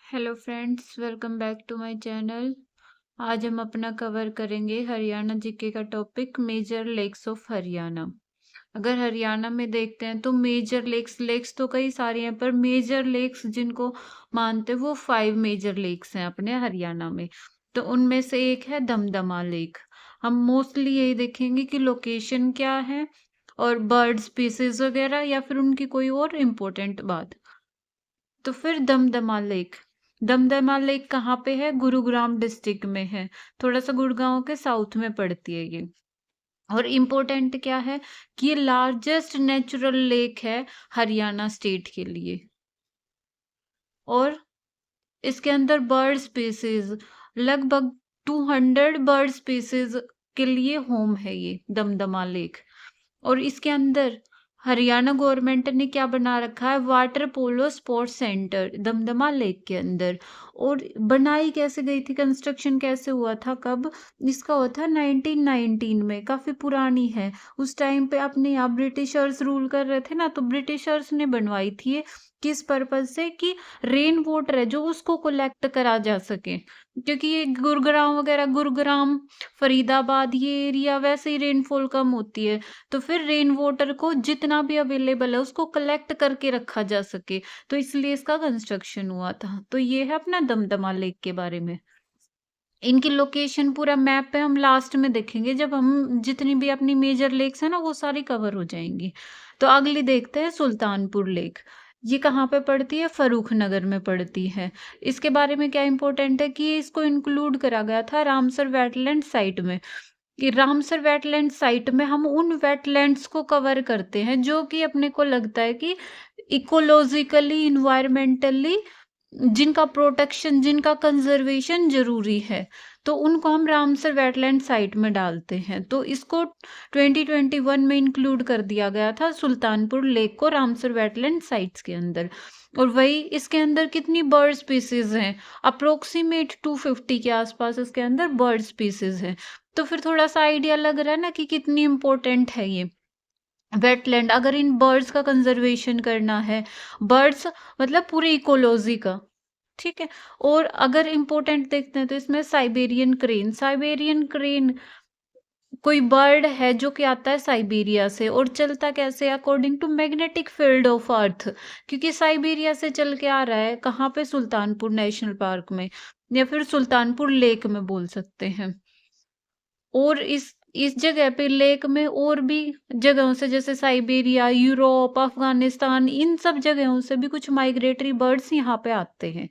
Hello friends, welcome back to my channel. आज हम अपना कवर करेंगे हरियाणा जीके का topic major lakes of Haryana. अगर हरियाणा में देखते हैं तो मेजर लेक्स तो कई सारी हैं, पर मेजर लेक्स जिनको मानते हैं वो 5 मेजर लेक्स हैं अपने हरियाणा में। तो उनमें से एक है दमदमा लेक। हम मोस्टली यही देखेंगे कि लोकेशन क्या है और बर्ड स्पीसीज वगैरह या फिर उनकी कोई और इम्पोर्टेंट बात। तो फिर दमदमा लेक कहाँ पे है? गुरुग्राम डिस्ट्रिक्ट में है। थोड़ा सा गुड़गांव के साउथ में पड़ती है ये। और इम्पोर्टेंट क्या है कि ये लार्जेस्ट नेचुरल लेक है हरियाणा स्टेट के लिए। और इसके अंदर बर्ड स्पीसीज लगभग 200 बर्ड स्पीसीज के लिए होम है ये दमदमा लेक। और इसके अंदर हरियाणा गवर्नमेंट ने क्या बना रखा है? Water polo sports centre Damdama lake के अंदर। और बनाई कैसे गई थी, कंस्ट्रक्शन कैसे हुआ था, कब? इसका हुआ था 1919 में, काफी पुरानी है। उस टाइम पे अपने यहाँ ब्रिटिशर्स रूल कर रहे थे ना, तो ब्रिटिशर्स ने बनवाई थी ये। किस पर्पज से? कि रेन वाटर है जो उसको कलेक्ट करा जा सके, क्योंकि ये गुरुग्राम फरीदाबाद ये एरिया वैसे ही रेनफॉल कम होती है। तो फिर रेन वाटर को जितना भी अवेलेबल है उसको कलेक्ट करके रखा जा सके, तो इसलिए इसका कंस्ट्रक्शन हुआ था। तो ये है अपना दमदमा लेक के बारे में। इनकी लोकेशन पूरा मैप पे हम लास्ट में देखेंगे, जब हम जितनी भी अपनी मेजर लेक्स है ना वो सारी कवर हो जाएंगी। तो अगली देखते हैं सुल्तानपुर लेक। ये कहाँ पे पड़ती है? फरूख नगर में पड़ती है। इसके बारे में क्या इंपॉर्टेंट है कि इसको इंक्लूड करा गया था रामसर वेटलैंड साइट में। कि रामसर वेटलैंड साइट में हम उन वेटलैंड्स को कवर करते हैं जो कि अपने को लगता है कि इकोलॉजिकली, इन्वायरमेंटली जिनका प्रोटेक्शन, जिनका कंजर्वेशन जरूरी है, तो उनको हम रामसर वेटलैंड साइट में डालते हैं। तो इसको 2021 में इंक्लूड कर दिया गया था सुल्तानपुर लेक को रामसर वेटलैंड साइट्स के अंदर। और वही इसके अंदर कितनी बर्ड स्पीसीज हैं? अप्रोक्सीमेट 250 के आसपास इसके अंदर बर्ड स्पीसीज हैं। तो फिर थोड़ा सा आइडिया लग रहा है ना कि कितनी इंपॉर्टेंट है ये वेटलैंड। अगर इन बर्ड्स का कंजर्वेशन करना है, बर्ड्स मतलब पूरी इकोलॉजी का, ठीक है। और अगर इम्पोर्टेंट देखते हैं तो इसमें साइबेरियन क्रेन कोई बर्ड है जो कि आता है साइबेरिया से और चलता कैसे? According to magnetic field of earth. क्योंकि साइबेरिया से चल के आ रहा है कहाँ पे? सुल्तानपुर नेशनल पार्क में, या फिर सुल्तानपुर लेक में बोल सकते हैं। और इस जगह पे लेक में और भी जगहों से, जैसे साइबेरिया, यूरोप, अफगानिस्तान, इन सब जगहों से भी कुछ माइग्रेटरी बर्ड्स यहाँ पे आते हैं।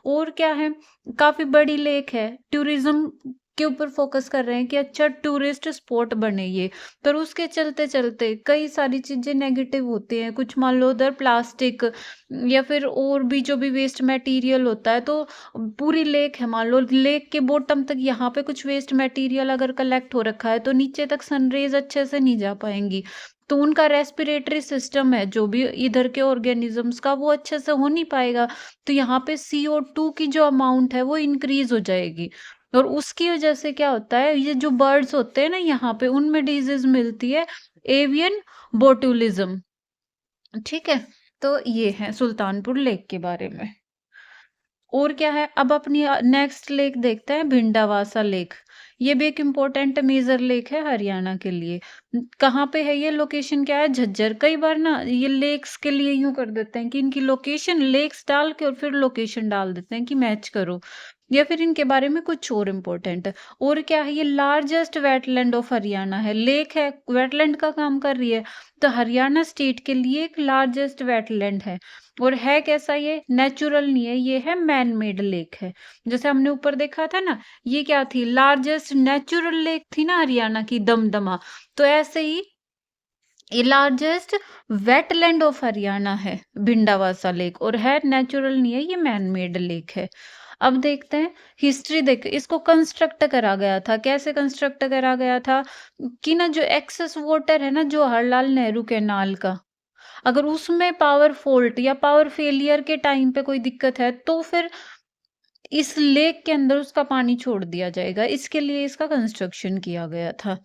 और क्या है, काफी बड़ी लेक है। टूरिज्म के ऊपर फोकस कर रहे हैं कि अच्छा टूरिस्ट स्पॉट बने ये। पर उसके चलते चलते कई सारी चीजें नेगेटिव होती हैं। कुछ मान लो उधर प्लास्टिक या फिर और भी जो भी वेस्ट मटेरियल होता है, तो पूरी लेक है, मान लो लेक के बॉटम तक यहाँ पे कुछ वेस्ट मटेरियल अगर कलेक्ट हो रखा है तो नीचे तक सनरेज अच्छे से नहीं जा पाएंगी। तो उनका रेस्पिरेटरी सिस्टम है जो भी इधर के ऑर्गेनिजम्स का, वो अच्छे से हो नहीं पाएगा। तो यहाँ पे CO2 की जो अमाउंट है वो इंक्रीज हो जाएगी। और उसकी वजह से क्या होता है, ये जो बर्ड्स होते हैं ना यहाँ पे, उनमें डिजीज मिलती है, एवियन बोटुलिज्म। ठीक है। तो ये है सुल्तानपुर लेक के बारे में। और क्या है, अब अपनी नेक्स्ट लेक देखते हैं, भिंडावासा लेक। ये भी एक इम्पोर्टेंट मेजर लेक है हरियाणा के लिए। कहाँ पे है ये? लोकेशन क्या है? झज्जर। कई बार ना ये लेक्स के लिए यूं कर देते हैं कि इनकी लोकेशन लेक्स डाल के और फिर लोकेशन डाल देते हैं कि मैच करो, या फिर इनके बारे में कुछ और इम्पोर्टेंट है। और क्या है, ये लार्जेस्ट वेटलैंड ऑफ हरियाणा है। लेक है, वेटलैंड का काम कर रही है, तो हरियाणा स्टेट के लिए एक लार्जेस्ट वेटलैंड है। और है कैसा? ये नेचुरल नहीं है, ये है मैन मेड लेक है। जैसे हमने ऊपर देखा था ना, ये क्या थी? लार्जेस्ट नेचुरल लेक थी ना हरियाणा की, दमदमा। तो ऐसे ही ये लार्जेस्ट वेटलैंड ऑफ हरियाणा है भिंडावासा लेक, और है नेचुरल नहीं है, ये मैन मेड लेक है। अब देखते हैं हिस्ट्री। देख, इसको कंस्ट्रक्ट करा गया था। कैसे कंस्ट्रक्ट करा गया था? कि ना जो एक्सेस वाटर है ना जवाहरलाल नेहरू कैनाल का, अगर उसमें पावर फॉल्ट या पावर फेलियर के टाइम पे कोई दिक्कत है तो फिर इस लेक के अंदर उसका पानी छोड़ दिया जाएगा। इसके लिए इसका कंस्ट्रक्शन किया गया था।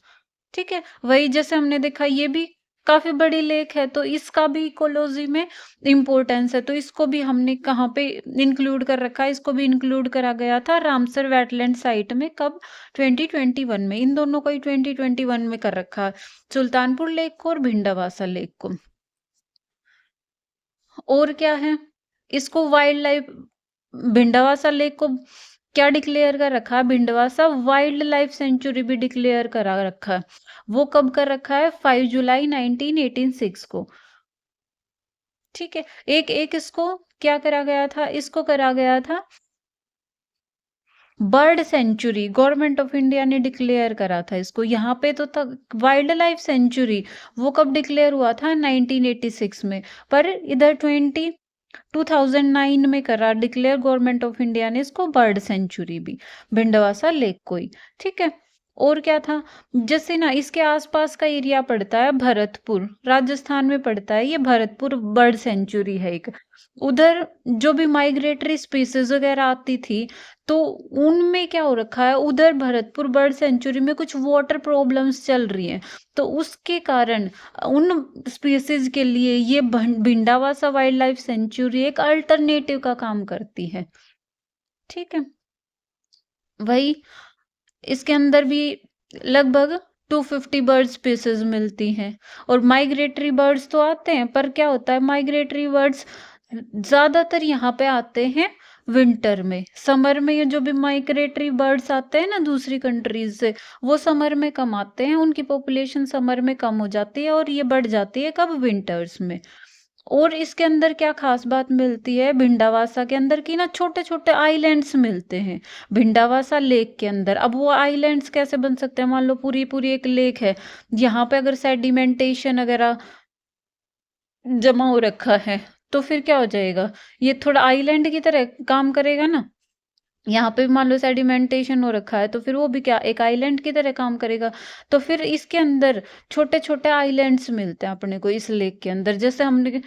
ठीक है। वही जैसे हमने देखा, ये भी काफ़ी बड़ी लेक है, तो इसका भी इकोलॉजी में इम्पोर्टेंस है, तो इसको भी हमने कहाँ पे इंक्लूड कर रखा है, इसको भी इंक्लूड करा गया था रामसर वेटलैंड साइट में, कब? 2021 में, इन दोनों को ही 2021 में कर रखा है, सुल्तानपुर लेक को और भिंडवासा लेक को। और क्या है? इसको वाइल्ड लाइफ, भिंडवासा लेक को क्या डिक्लेयर कर रखा है? भिंडवासा वाइल्ड लाइफ सेंचुरी भी डिक्लेयर करा रखा है। वो कब कर रखा है? 5 जुलाई 1986 को। ठीक है, एक एक इसको क्या करा गया था? इसको करा गया था bird sanctuary, government of India ने डिक्लेयर करा था इसको। यहाँ पे तो था वाइल्ड लाइफ सेंचुरी, वो कब डिक्लेयर हुआ था? 1986 में। पर इधर 2009 में करा डिक्लेयर गवर्नमेंट ऑफ इंडिया ने इसको बर्ड सेंचुरी भी, भिंडवासा लेक को ही। ठीक है, और क्या था? जैसे ना इसके आसपास का एरिया पड़ता है भरतपुर, राजस्थान में पड़ता है ये भरतपुर, बर्ड सेंचुरी है एक। उधर जो भी माइग्रेटरी स्पीसीज वगैरह आती थी, तो उनमें क्या हो रखा है, उधर भरतपुर बर्ड सेंचुरी में कुछ वाटर प्रॉब्लम्स चल रही हैं, तो उसके कारण उन स्पीसीज के लिए ये भिंडावासा वाइल्ड लाइफ सेंचुरी एक अल्टरनेटिव का काम करती है। ठीक है, वही इसके अंदर भी लगभग 250 बर्ड स्पीसीज मिलती हैं, और माइग्रेटरी बर्ड्स तो आते हैं, पर क्या होता है, माइग्रेटरी बर्ड्स ज्यादातर यहाँ पे आते हैं विंटर में। समर में ये जो भी माइग्रेटरी बर्ड्स आते हैं ना दूसरी कंट्रीज से, वो समर में कम आते हैं, उनकी पॉपुलेशन समर में कम हो जाती है, और ये बढ़ जाती है कब? विंटर्स में। और इसके अंदर क्या खास बात मिलती है भिंडावासा के अंदर, की ना छोटे छोटे आइलैंड्स मिलते हैं भिंडावासा लेक के अंदर। अब वो आइलैंड्स कैसे बन सकते हैं? मान लो पूरी पूरी एक लेक है, यहाँ पे अगर सेडिमेंटेशन वगैरह जमा हो रखा है, तो फिर क्या हो जाएगा? ये थोड़ा आइलैंड की तरह काम करेगा ना। यहाँ पे मान लो सेडिमेंटेशन हो रखा है, तो फिर वो भी क्या एक आइलैंड की तरह काम करेगा। तो फिर इसके अंदर छोटे छोटे आइलैंड्स मिलते हैं अपने को इस लेक के अंदर। जैसे हमने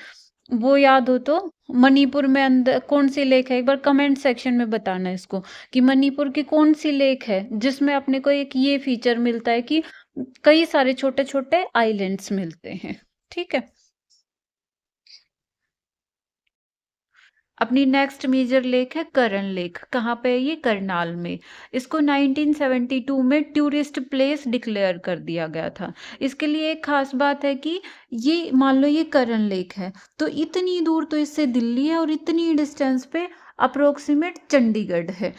वो याद हो तो, मणिपुर में अंदर कौन सी लेक है, एक बार कमेंट सेक्शन में बताना इसको, कि मणिपुर की कौन सी लेक है जिसमें अपने को एक ये फीचर मिलता है कि कई सारे छोटे छोटे आइलैंड्स मिलते हैं। ठीक है, अपनी नेक्स्ट मेजर लेक है करण लेक। कहाँ पे है ये? करनाल में। इसको 1972 में टूरिस्ट प्लेस डिक्लेयर कर दिया गया था। इसके लिए एक खास बात है कि ये मान लो ये करण लेक है, तो इतनी दूर तो इससे दिल्ली है, और इतनी डिस्टेंस पे अप्रोक्सीमेट चंडीगढ़ है।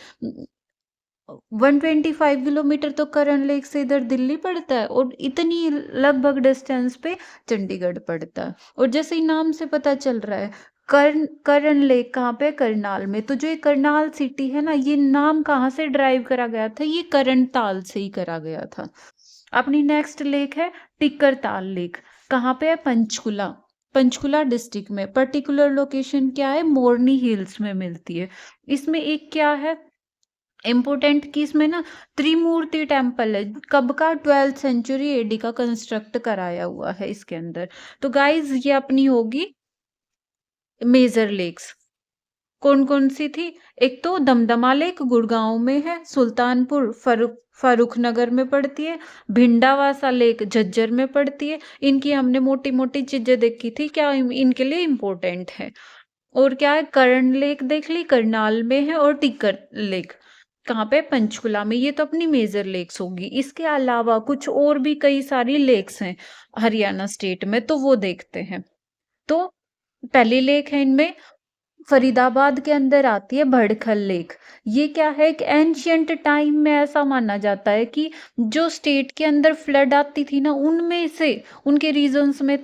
125 किलोमीटर तो करण लेक से इधर दिल्ली पड़ता है, और इतनी लगभग डिस्टेंस पे चंडीगढ़ पड़ता है। और जैसे ही नाम से पता चल रहा है, करण लेक कहाँ पे? करनाल में। तो जो ये करनाल सिटी है ना, ये नाम कहाँ से ड्राइव करा गया था? ये करण ताल से ही करा गया था। अपनी नेक्स्ट लेक है टिक्कर ताल लेक। कहाँ पे है? पंचकुला, पंचकुला डिस्ट्रिक्ट में। पर्टिकुलर लोकेशन क्या है? मोरनी हिल्स में मिलती है। इसमें एक क्या है इम्पोर्टेंट, कि इसमें ना त्रिमूर्ति टेम्पल है, कब का? 12th सेंचुरी एडी का कंस्ट्रक्ट कराया हुआ है इसके अंदर। तो गाइज ये अपनी होगी मेजर लेक्स। कौन कौन सी थी? एक तो दमदमा लेक गुड़गांव में है, सुल्तानपुर फारूक नगर में पड़ती है, भिंडावासा लेक झज्जर में पड़ती है। इनकी हमने मोटी मोटी चीजें देखी थी, क्या इनके लिए इम्पोर्टेंट है। और क्या है? करण लेक देख ली, करनाल में है, और टिक्कर लेक कहाँ पे? पंचकुला में। ये तो अपनी मेजर लेक्स होगी। इसके अलावा कुछ और भी कई सारी लेक्स हैं हरियाणा स्टेट में, तो वो देखते हैं। तो पहली लेक है इनमें, फरीदाबाद के अंदर आती है भड़खल लेक। ये क्या है? एक एंशियंट टाइम में ऐसा माना जाता है कि जो स्टेट के अंदर फ्लड आती थी ना, उनमें से उनके रीजंस में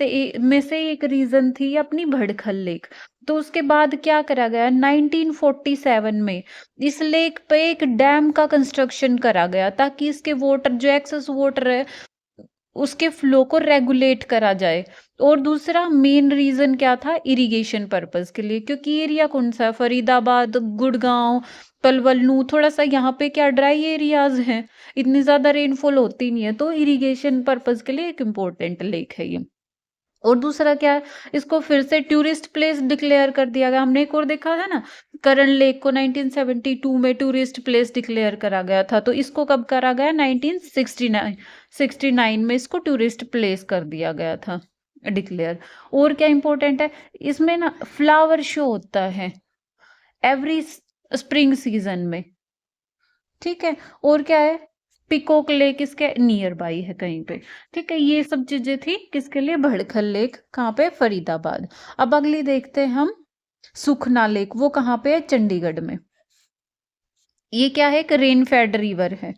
से एक रीजन थी अपनी भड़खल लेक। तो उसके बाद क्या करा गया? 1947 में इस लेक पे एक डैम का कंस्ट्रक्शन करा गया, ताकि इसके वाटर जो एक्सेस वाटर है उसके फ्लो को रेगुलेट करा जाए। और दूसरा मेन रीजन क्या था? इरिगेशन पर्पस के लिए, क्योंकि एरिया कौन सा है? फरीदाबाद, गुड़गांव, पलवल, नू, थोड़ा सा यहाँ पे क्या ड्राई एरियाज हैं, इतनी ज्यादा रेनफॉल होती नहीं है, तो इरिगेशन पर्पस के लिए एक इम्पोर्टेंट लेक है ये। और दूसरा क्या है? इसको फिर से टूरिस्ट प्लेस डिक्लेयर कर दिया गया। हमने एक और देखा था ना, करण लेक को 1972 में टूरिस्ट प्लेस डिक्लेयर करा गया था, तो इसको कब करा गया? 1969 में इसको टूरिस्ट प्लेस कर दिया गया था। डिक्लेयर। और क्या इंपॉर्टेंट है इसमें ना, फ्लावर शो होता है एवरी स्प्रिंग सीजन में, ठीक है। और क्या है, पिकॉक लेक इसके नियर बाई है कहीं पे, ठीक है। ये सब चीजें थी किसके लिए, भड़खल लेक, कहाँ पे, फरीदाबाद। अब अगली देखते हैं हम, सुखना लेक, वो कहाँ पे है, चंडीगढ़ में। ये क्या है, एक रेन फेड रिवर है,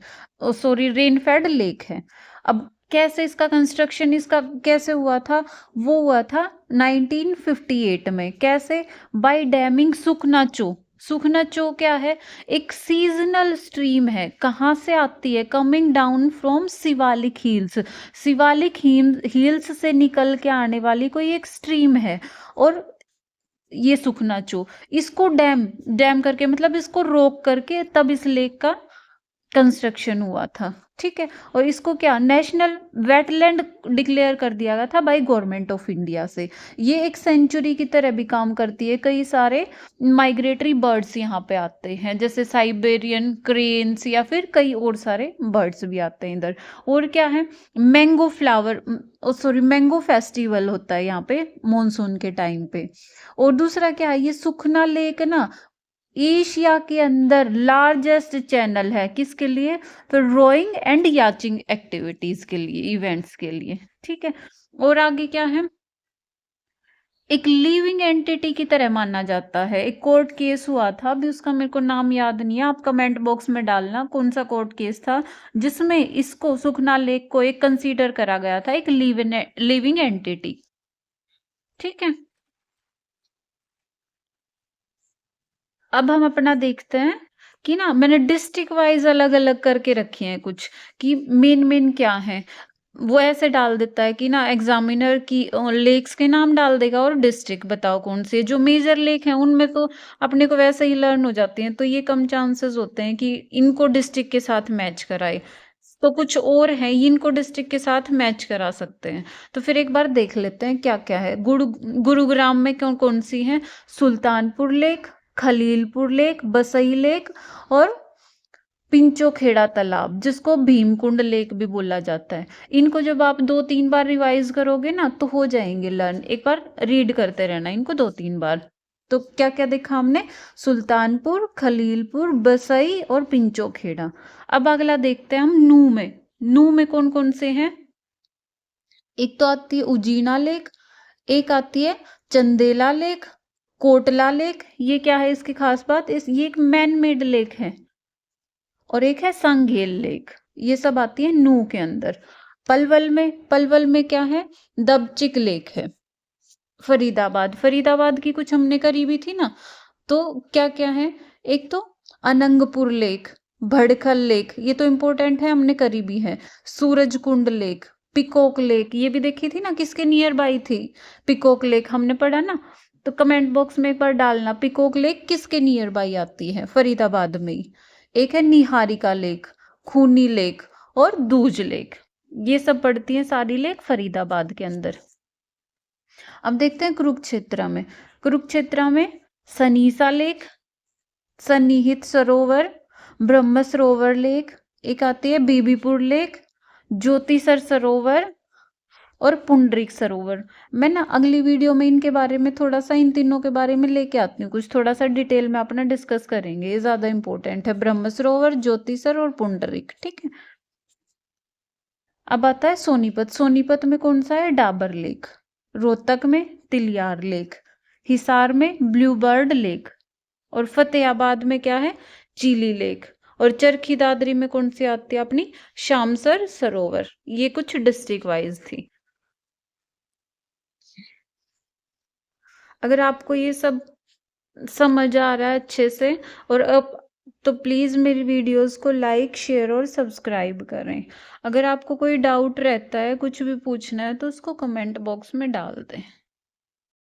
सॉरी रेन फेड लेक है। अब कैसे इसका कंस्ट्रक्शन, इसका कैसे हुआ था, वो हुआ था 1958 में। कैसे, बाय डैमिंग सुखना चो। सुखना चो क्या है, एक सीजनल स्ट्रीम है, कहाँ से आती है, coming down from Shivalik hills. Shivalik hills से निकल के आने वाली कोई एक स्ट्रीम है। और ये सुखना चो, इसको डैम डैम करके, मतलब इसको रोक करके तब इस लेक का कंस्ट्रक्शन हुआ था, ठीक है। और इसको क्या, नेशनल वेटलैंड डिक्लेयर कर दिया गया था बाय गवर्नमेंट ऑफ इंडिया से। ये एक सेंचुरी की तरह भी काम करती है, कई सारे माइग्रेटरी बर्ड्स यहाँ पे आते हैं, जैसे साइबेरियन क्रेन्स या फिर कई और सारे बर्ड्स भी आते हैं इधर। और क्या है, mango flower, sorry mango festival होता है यहाँ पे मॉनसून के टाइम पे। और दूसरा क्या है, ये सुखना लेक ना एशिया के अंदर लार्जेस्ट चैनल है, किसके लिए, तो रोइंग एंड याचिंग एक्टिविटीज के लिए, इवेंट्स के लिए, ठीक है। और आगे क्या है, एक लिविंग एंटिटी की तरह माना जाता है। एक कोर्ट केस हुआ था, अभी उसका मेरे को नाम याद नहीं है, आप कमेंट बॉक्स में डालना कौन सा कोर्ट केस था जिसमें इसको, सुखना लेक को एक कंसीडर करा गया था एक लिविंग एंटिटी, ठीक है। अब हम अपना देखते हैं कि ना, मैंने डिस्ट्रिक्ट वाइज अलग अलग करके रखे हैं कुछ, कि मेन मेन क्या है। वो ऐसे डाल देता है कि ना, एग्जामिनर की लेक्स के नाम डाल देगा और डिस्ट्रिक्ट बताओ कौन सी है। जो मेजर लेक है उनमें तो अपने को वैसे ही लर्न हो जाती हैं, तो ये कम चांसेस होते हैं कि इनको डिस्ट्रिक्ट के साथ मैच कराए। तो कुछ और है, इनको डिस्ट्रिक्ट के साथ मैच करा सकते हैं। तो फिर एक बार देख लेते हैं क्या क्या है। गुरुग्राम में कौन कौन सी है, सुल्तानपुर लेक, खलीलपुर लेक, बसई लेक और पिंचोखेड़ा तालाब, जिसको भीमकुंड लेक भी बोला जाता है। इनको जब आप 2-3 बार रिवाइज करोगे ना तो हो जाएंगे लर्न, एक बार रीड करते रहना इनको 2-3 बार। तो क्या क्या देखा हमने, सुल्तानपुर, खलीलपुर, बसई और पिंचोखेड़ा। अब अगला देखते हैं हम नू में। नू में कौन कौन से हैं, एक तो आती है उजीना लेक, एक आती है चंदेला लेक, कोटला लेक। ये क्या है इसकी खास बात, ये एक मैन मेड लेक है। और एक है संघेल लेक। ये सब आती है नू के अंदर। पलवल में क्या है, दबचिक लेक है। फरीदाबाद की कुछ हमने करी भी थी ना, तो क्या क्या है, एक तो अनंगपुर लेक, भड़खल लेक, ये तो इंपॉर्टेंट है, हमने करी भी है। सूरजकुंड लेक, पिकॉक लेक, ये भी देखी थी ना, किसके नियर बाई थी, पिकॉक लेक हमने पढ़ा ना। तो कमेंट बॉक्स में एक बार डालना, पिकॉक लेक किसके नियर बाई आती है, फरीदाबाद में ही। एक है निहारिका लेक, खूनी लेक और दूज लेक। ये सब पड़ती हैं सारी लेक फरीदाबाद के अंदर। अब देखते हैं कुरुक्षेत्र में। कुरुक्षेत्र में सनीसा लेक, सन्निहित सरोवर, ब्रह्म सरोवर लेक, एक आती है बीबीपुर लेक, ज्योतिसर सरोवर और पुंडरीक सरोवर। मैं ना अगली वीडियो में इनके बारे में थोड़ा सा, इन तीनों के बारे में लेके आती हूँ, कुछ थोड़ा सा डिटेल में अपना डिस्कस करेंगे, ये ज्यादा इंपॉर्टेंट है, ब्रह्म सरोवर, ज्योतिसर और पुंडरीक, ठीक है। अब आता है सोनीपत। सोनीपत में कौन सा है, डाबर लेक। रोहतक में तिलियार लेक, हिसार में ब्लू बर्ड लेक और फतेहाबाद में क्या है, चीली लेक। और चरखी दादरी में कौन सी आती है अपनी, शामसर सरोवर। ये कुछ डिस्ट्रिक्ट वाइज थी। अगर आपको ये सब समझ आ रहा है अच्छे से, और अब तो प्लीज़ मेरी वीडियोस को लाइक, शेयर और सब्सक्राइब करें। अगर आपको कोई डाउट रहता है, कुछ भी पूछना है, तो उसको कमेंट बॉक्स में डाल दें।